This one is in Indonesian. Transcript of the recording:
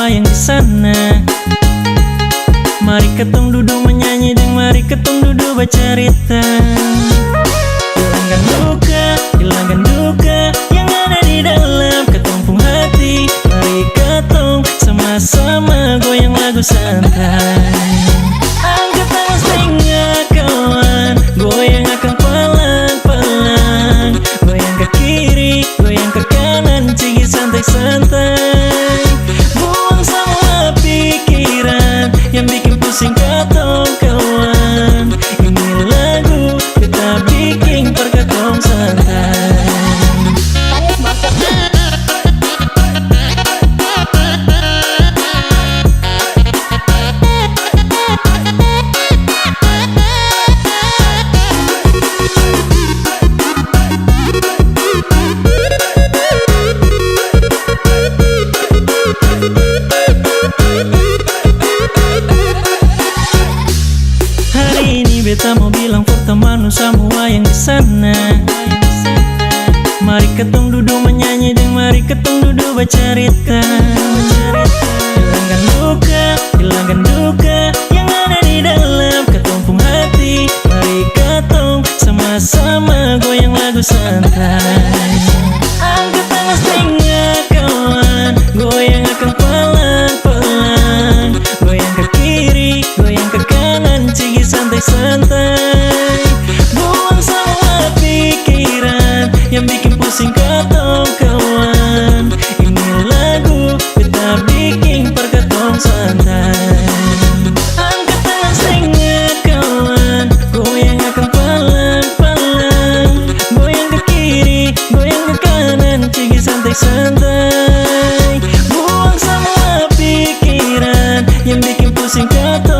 wayang di sana. Mari ketong duduk menyanyi dan mari ketong duduk bercerita. Hilangkan duka yang ada di dalam ketumpung hati. Mari ketong sama-sama goyang lagu santai. Angkat tangan setengah kawan, goyang akan pelan-pelan. Goyang ke kiri, goyang ke kanan, cigi santai-santai. Buang semua pikiran yang bikin pusing katong kawan. Ini lagu kita bikin perkatong santai. Hari ini beta mau bilang for teman semua yang di sana. Mari ketong duduk menyanyi dan mari ketong duduk bercerita. Hilangkan duka yang ada di dalam ketumpung hati. Mari ketong sama-sama goyang lagu santai. Angkat tangan setengah kawan, goyang akan pelan-pelan. Goyang ke kiri, goyang ke kanan, cigi santai-santai. Buang semua pikiran yang bikin pusing katong kawan. Ini lagu kita bikin perkatong santai. Angkat tangan setengah kawan, goyang akan pelan-pelan. Goyang ke kiri, goyang ke kanan, cigi santai-santai. Buang semua pikiran yang bikin pusing katong.